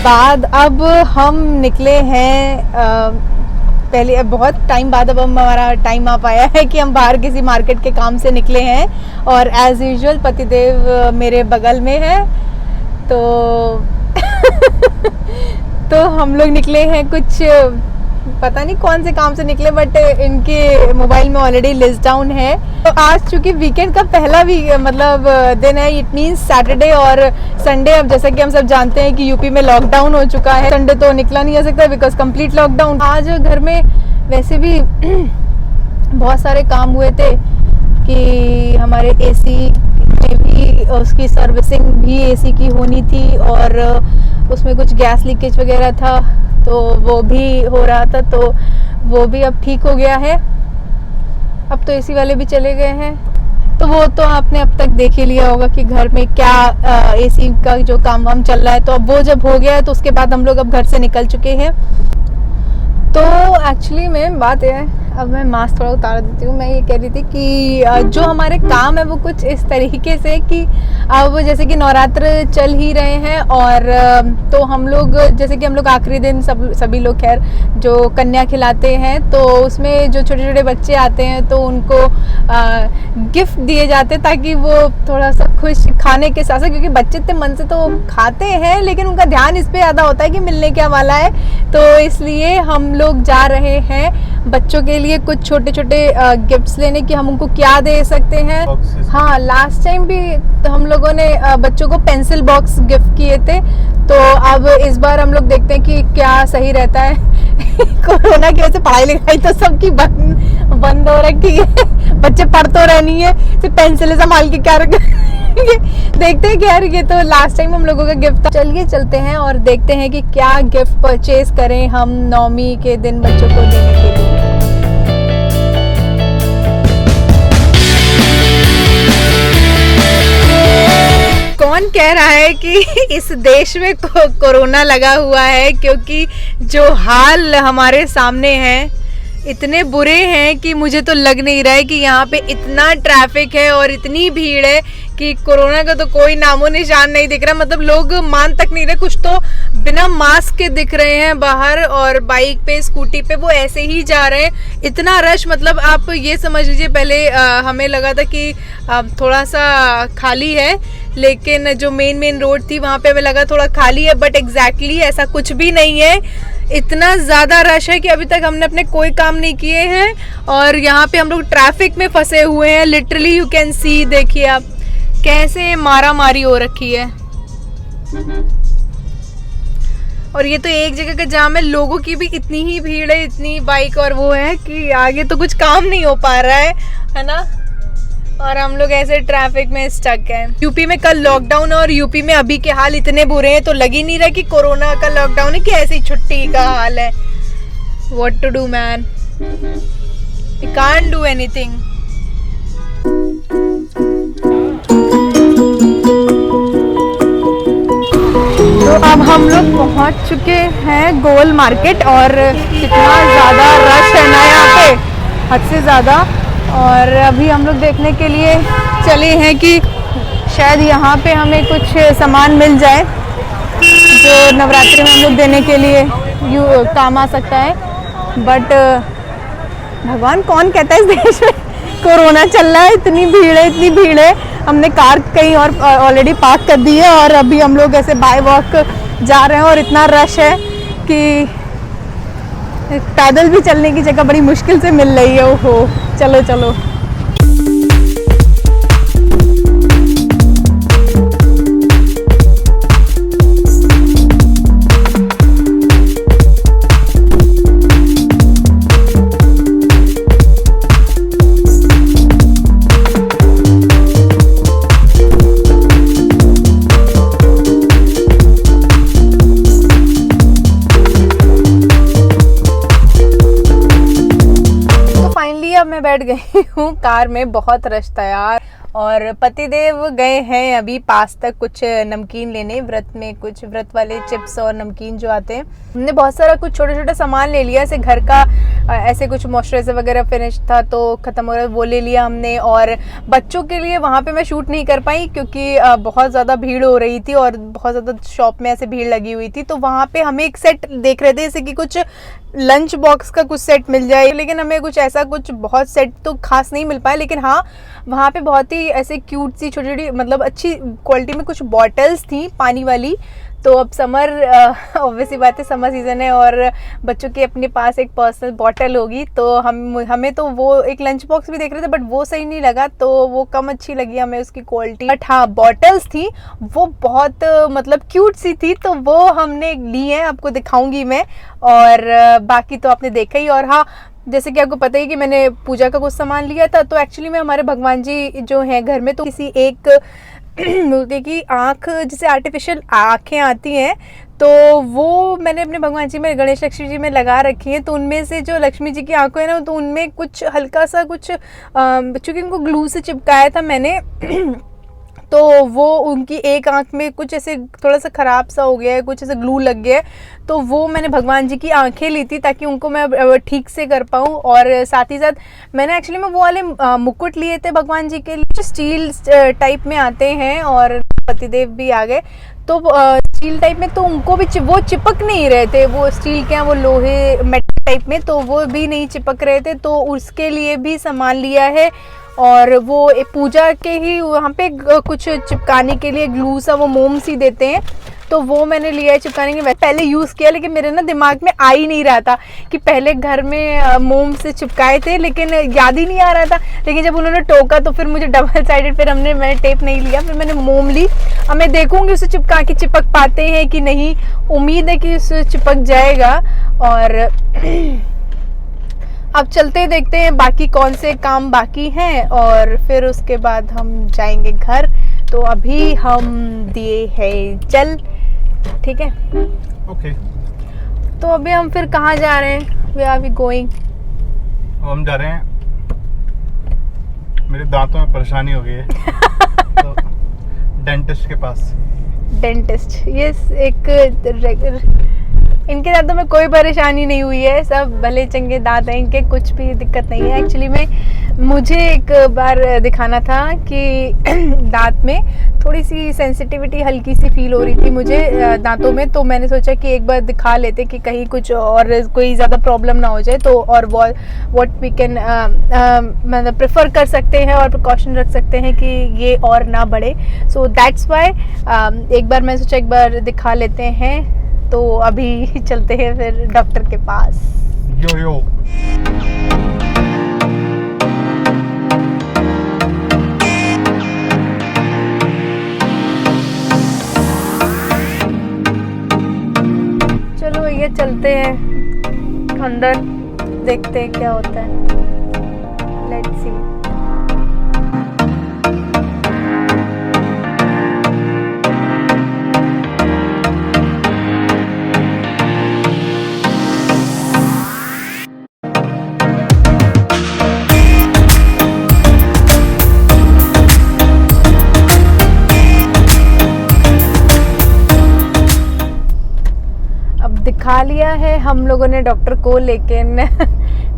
बाद अब हम निकले हैं पहले बहुत टाइम बाद अब हमारा टाइम आ पाया है कि हम बाहर किसी मार्केट के काम से निकले हैं और एज यूजुअल पतिदेव मेरे बगल में है। तो तो हम लोग निकले हैं, कुछ पता नहीं कौन से काम से निकले, बट इनके मोबाइल में ऑलरेडी लिस्ट डाउन है। तो आज चूंकि वीकेंड का पहला मतलब दिन है, इट मीन्स सैटरडे और संडे। अब जैसा कि हम सब जानते हैं कि यूपी में लॉकडाउन हो चुका है, संडे तो निकला नहीं जा सकता बिकॉज कंप्लीट लॉकडाउन। आज घर में वैसे भी बहुत सारे काम हुए थे कि हमारे एसी में भी उसकी सर्विसिंग भी एसी की होनी थी और उसमें कुछ गैस लीकेज वगैरह था तो वो भी हो रहा था, तो वो भी अब ठीक हो गया है। अब तो एसी वाले भी चले गए हैं, तो वो तो आपने अब तक देख ही लिया होगा कि घर में क्या एसी का जो काम वाम चल रहा है। तो अब वो जब हो गया है तो उसके बाद हम लोग अब घर से निकल चुके हैं। तो एक्चुअली में बात यह है, अब मैं मास्क थोड़ा उतार देती हूँ। मैं ये कह रही थी कि जो हमारे काम है वो कुछ इस तरीके से कि अब जैसे कि नवरात्र चल ही रहे हैं और तो हम लोग जैसे कि हम लोग आखिरी दिन सभी लोग खैर जो कन्या खिलाते हैं, तो उसमें जो छोटे छोटे बच्चे आते हैं तो उनको गिफ्ट दिए जाते हैं ताकि वो थोड़ा सा खुश खाने के साथ साथ, क्योंकि बच्चे इतने मन से तो खाते हैं लेकिन उनका ध्यान इस पे ज़्यादा होता है कि मिलने क्या वाला है। तो इसलिए हम लोग जा रहे हैं बच्चों के लिए कुछ छोटे छोटे गिफ्ट्स लेने की। हम उनको क्या दे सकते हैं? हाँ, लास्ट टाइम भी तो हम लोगों ने बच्चों को पेंसिल बॉक्स गिफ्ट किए थे, तो अब इस बार हम लोग देखते हैं कि क्या सही रहता है। कोरोना की वजह से पढ़ाई लिखाई तो सबकी बंद हो रखी है, बच्चे पढ़ तो रहे नहीं है, सिर्फ पेंसिल संभाल के क्या रख देखते हैं कि यार ये तो लास्ट टाइम हम लोगों का गिफ्ट था। चलिए चलते हैं और देखते हैं कि क्या गिफ्ट परचेज करें हम नवमी के दिन बच्चों को देने के लिए। कौन कह रहा है कि इस देश में कोरोना लगा हुआ है, क्योंकि जो हाल हमारे सामने हैं इतने बुरे हैं कि मुझे तो लग नहीं रहा है कि यहाँ पे इतना ट्रैफिक है और इतनी भीड़ है कि कोरोना का तो कोई नामो निशान नहीं दिख रहा। मतलब लोग मान तक नहीं रहे, कुछ तो बिना मास्क के दिख रहे हैं बाहर और बाइक पे स्कूटी पे वो ऐसे ही जा रहे हैं। इतना रश, मतलब आप ये समझ लीजिए पहले हमें लगा था कि थोड़ा सा खाली है, लेकिन जो मेन रोड थी वहाँ पे हमें लगा थोड़ा खाली है, बट एग्जैक्टली ऐसा कुछ भी नहीं है। इतना ज़्यादा रश है कि अभी तक हमने अपने कोई काम नहीं किए हैं और यहाँ पे हम लोग ट्रैफिक में फंसे हुए हैं। लिटरली यू कैन सी, देखिए आप कैसे मारा मारी हो रखी है। और ये तो एक जगह का जाम है, लोगों की भी इतनी ही भीड़ है, इतनी बाइक और वो है कि आगे तो कुछ काम नहीं हो पा रहा है ना। और हम लोग ऐसे ट्रैफिक में स्टक हैं। यूपी में कल लॉकडाउन है और यूपी में अभी के हाल इतने बुरे हैं तो लग ही नहीं रहा कि कोरोना का लॉकडाउन है कि ऐसी छुट्टी का हाल है। What to do man, we can't do anything. तो अब हम लोग पहुंच चुके हैं गोल मार्केट और कितना ज़्यादा रश है ना यहाँ पे, हद से ज़्यादा। और अभी हम लोग देखने के लिए चले हैं कि शायद यहाँ पे हमें कुछ सामान मिल जाए जो नवरात्रि में हम लोग देने के लिए काम आ सकता है। बट भगवान कौन कहता है इस देश में कोरोना चल रहा है, इतनी भीड़ है। हमने कार कहीं और ऑलरेडी पार्क कर दी है और अभी हम लोग ऐसे बाय वॉक जा रहे हैं और इतना रश है कि पैदल भी चलने की जगह बड़ी मुश्किल से मिल रही है। ओहो, चलो। मैं बैठ गई हूँ कार में, बहुत रश था यार। और पतिदेव गए हैं अभी पास तक कुछ नमकीन लेने, व्रत में कुछ व्रत वाले चिप्स और नमकीन जो आते हैं। हमने बहुत सारा कुछ छोटे छोटे सामान ले लिया, ऐसे घर का ऐसे कुछ मॉइस्चराइजर वगैरह फिनिश था तो ख़त्म हो रहा, वो ले लिया हमने। और बच्चों के लिए वहाँ पे मैं शूट नहीं कर पाई क्योंकि बहुत ज़्यादा भीड़ हो रही थी और बहुत ज़्यादा शॉप में ऐसे भीड़ लगी हुई थी। तो वहाँ पे हमें एक सेट देख रहे थे जैसे कि कुछ लंच बॉक्स का कुछ सेट मिल जाए, लेकिन हमें कुछ ऐसा कुछ बहुत सेट तो खास नहीं मिल पाए। लेकिन हाँ, वहाँ पे बहुत ही ऐसे क्यूट सी छोटी छोटी मतलब अच्छी क्वालिटी में कुछ बॉटल्स थी पानी वाली। तो अब समर ऑब्वियसली बात है, समर सीज़न है और बच्चों के अपने पास एक पर्सनल बॉटल होगी। तो हमें तो वो एक लंच बॉक्स भी देख रहे थे बट वो सही नहीं लगा, तो वो कम अच्छी लगी हमें उसकी क्वालिटी। बट हाँ, बॉटल्स थी वो बहुत मतलब क्यूट सी थी, तो वो हमने ली है, आपको दिखाऊंगी मैं। और बाकी तो आपने देखा ही। और हाँ, जैसे कि आपको पता ही कि मैंने पूजा का कुछ सामान लिया था, तो एक्चुअली में हमारे भगवान जी जो हैं घर में, तो किसी एक मुर्गे की आँख, जैसे आर्टिफिशियल आँखें आती हैं, तो वो मैंने अपने भगवान जी में, गणेश लक्ष्मी जी में लगा रखी हैं। तो उनमें से जो लक्ष्मी जी की आँखें हैं ना, तो उनमें कुछ हल्का सा कुछ चूँकि उनको ग्लू से चिपकाया था मैंने तो वो उनकी एक आंख में कुछ ऐसे थोड़ा सा ख़राब सा हो गया है, कुछ ऐसे ग्लू लग गया है। तो वो मैंने भगवान जी की आंखें ली थी ताकि उनको मैं ठीक से कर पाऊँ। और साथ ही साथ मैंने एक्चुअली में वो वाले मुकुट लिए थे भगवान जी के लिए, जो स्टील टाइप में आते हैं, और पतिदेव भी आ गए तो स्टील टाइप में, तो उनको भी वो चिपक नहीं रहे थे। वो स्टील के हैं, वो लोहे मेटल टाइप में, तो वो भी नहीं चिपक रहे थे। तो उसके लिए भी सामान लिया है। और वो पूजा के ही वहाँ पे कुछ चिपकाने के लिए ग्लू सा वो मोम सी देते हैं, तो वो मैंने लिया है चिपकाने के। मैं पहले यूज़ किया लेकिन मेरे ना दिमाग में आ ही नहीं रहा था कि पहले घर में मोम से चिपकाए थे, लेकिन याद ही नहीं आ रहा था। लेकिन जब उन्होंने टोका तो फिर मुझे डबल साइडेड, फिर मैंने टेप नहीं लिया, फिर मैंने मोम ली। अब मैं देखूँगी उसे चिपका के चिपक पाते हैं कि नहीं, उम्मीद है कि उसे चिपक जाएगा। और अब चलते देखते हैं बाकी कौन से काम बाकी हैं और फिर उसके बाद हम जाएंगे घर। तो अभी हम दिए हैं जल, ठीक है ओके। तो अभी हम फिर कहाँ जा रहे हैं? वे आर वी गोइंग? हम जा रहे हैं, मेरे दांतों में परेशानी हो गई है तो डेंटिस्ट के पास। Dentist, yes. इनके दांतों में कोई परेशानी नहीं हुई है, सब भले चंगे दांत हैं इनके, कुछ भी दिक्कत नहीं है। एक्चुअली में मुझे एक बार दिखाना था कि दांत में थोड़ी सी सेंसिटिविटी हल्की सी फील हो रही थी मुझे दांतों में, तो मैंने सोचा कि एक बार दिखा लेते कि कहीं कुछ और कोई ज़्यादा प्रॉब्लम ना हो जाए। तो और व्हाट वी कैन मतलब प्रेफर कर सकते हैं और प्रिकॉशन रख सकते हैं कि ये और ना बढ़े। सो दैट्स वाई एक बार मैं सोचा एक बार दिखा लेते हैं। तो अभी चलते हैं फिर डॉक्टर के पास। यो चलो भैया चलते हैं अंदर, देखते हैं क्या होता है। Let's see. दिखा लिया है हम लोगों ने डॉक्टर को, लेकिन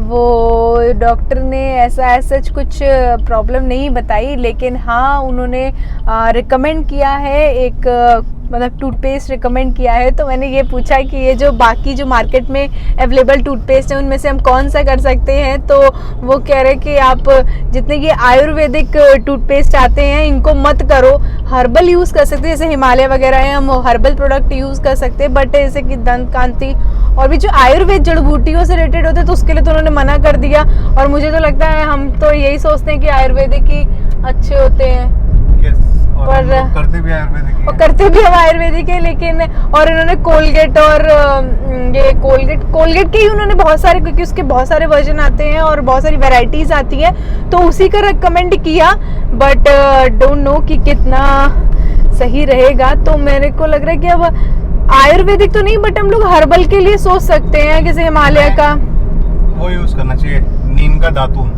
वो डॉक्टर ने ऐसा कुछ प्रॉब्लम नहीं बताई। लेकिन हाँ, उन्होंने रिकमेंड किया है एक मतलब टूथपेस्ट रिकमेंड किया है। तो मैंने ये पूछा कि ये जो बाकी जो मार्केट में अवेलेबल टूथपेस्ट है उनमें से हम कौन सा कर सकते हैं। तो वो कह रहे कि आप जितने ये आयुर्वेदिक टूथपेस्ट आते हैं इनको मत करो, हर्बल यूज़ कर सकते हैं, जैसे हिमालय वगैरह है, हम हर्बल प्रोडक्ट यूज़ कर सकते हैं। बट जैसे कि दंत कांति और भी जो आयुर्वेद जड़ बूटियों से रिलेटेड होते हैं तो उसके लिए तो उन्होंने मना कर दिया। और मुझे तो लगता है हम तो यही सोचते हैं कि आयुर्वेदिक ही अच्छे होते हैं। और करते भी हम आयुर्वेदिक है। लेकिन और इन्होंने कोलगेट और ये कोलगेट के ही उन्होंने बहुत सारे, क्योंकि उसके बहुत सारे वर्जन आते हैं और बहुत सारी वैरायटीज आती हैं, तो उसी का रिकमेंड किया। बट डोंट नो कि कितना सही रहेगा। तो मेरे को लग रहा है कि अब आयुर्वेदिक तो नहीं, बट हम लोग हर्बल के लिए सोच सकते हैं, जैसे हिमालय का वो यूज करना चाहिए, नीम का दातून।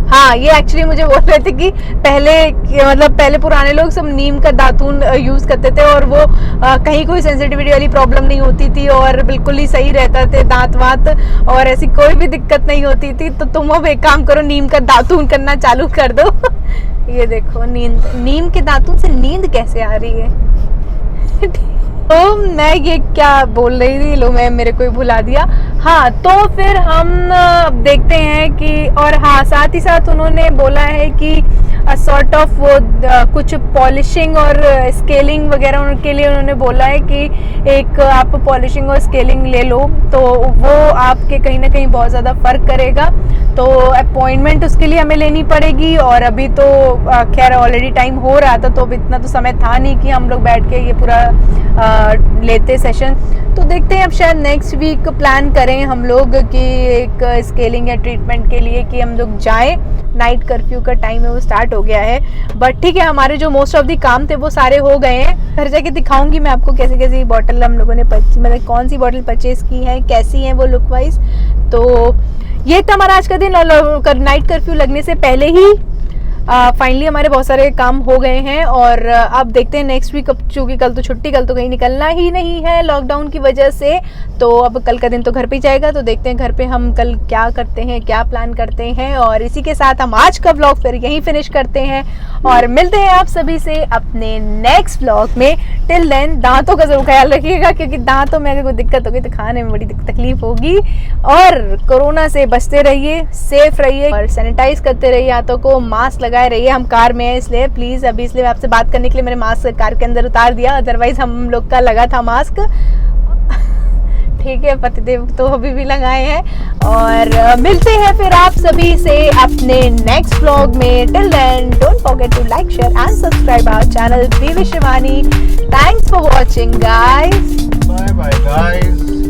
हाँ, ये एक्चुअली मुझे बोल रहे थे कि पहले पुराने लोग सब नीम का दातून यूज करते थे और वो कहीं कोई सेंसिटिविटी वाली प्रॉब्लम नहीं होती थी और बिल्कुल ही सही रहता थे दांत वात और ऐसी कोई भी दिक्कत नहीं होती थी। तो तुम अब एक काम करो, नीम का दातून करना चालू कर दो। ये देखो, नीम के दातून से नींद कैसे आ रही है। तो मैं ये क्या बोल रही थी, लो मैं मेरे को ही भुला दिया। हाँ, तो फिर हम देखते हैं कि, और हाँ साथ ही साथ उन्होंने बोला है कि सॉर्ट ऑफ वो कुछ पॉलिशिंग और स्केलिंग वगैरह उनके लिए उन्होंने बोला है कि एक आप पॉलिशिंग और स्केलिंग ले लो तो वो आपके कहीं ना कहीं बहुत ज़्यादा फ़र्क करेगा। तो अपॉइंटमेंट उसके लिए हमें लेनी पड़ेगी और अभी तो खैर ऑलरेडी टाइम हो रहा था तो अब इतना तो समय था नहीं कि हम लोग बैठ के ये पूरा लेते सेशन। तो देखते हैं, अब शायद नेक्स्ट वीक प्लान करें हम लोग कि एक स्केलिंग या ट्रीटमेंट के लिए कि हम लोग जाएं। नाइट कर्फ्यू का टाइम है वो स्टार्ट हो गया है, बट ठीक है, हमारे जो मोस्ट ऑफ दी काम थे वो सारे हो गए हैं। घर जाके दिखाऊंगी मैं आपको कैसे कैसी बॉटल हम लोगों ने मतलब कौन सी बॉटल परचेज की है, कैसी है वो लुक वाइज। तो ये था हमारा आज का दिन और नाइट कर्फ्यू लगने से पहले ही फाइनली हमारे बहुत सारे काम हो गए हैं और अब देखते हैं नेक्स्ट वीक। अब चूँकि कल तो छुट्टी, कल तो कहीं निकलना ही नहीं है लॉकडाउन की वजह से, तो अब कल का दिन तो घर पे ही जाएगा। तो देखते हैं घर पे हम कल क्या करते हैं, क्या प्लान करते हैं। और इसी के साथ हम आज का व्लॉग फिर यहीं फिनिश करते हैं और मिलते हैं आप सभी से अपने नेक्स्ट व्लॉग में। टिल देन दांतों का जरूर ख्याल रखिएगा क्योंकि दांतों में अगर कोई दिक्कत होगी तो खाने में बड़ी तकलीफ होगी। और कोरोना से बचते रहिए, सेफ रहिए और सैनिटाइज करते रहिए हाथों को, मास्क लगाए रहिए। हम कार में हैं इसलिए प्लीज अभी इसलिए मैं आपसे बात करने के लिए मैंने मास्क कार के अंदर उतार दिया, अदरवाइज हम लोग का लगा था मास्क। ठीक है, पतिदेव तो अभी भी लगाए हैं और मिलते हैं फिर आप सभी से अपने नेक्स्ट व्लॉग में। Till then don't forget to like, share and subscribe our channel be wish Shivani. Thanks for watching guys. Bye bye guys.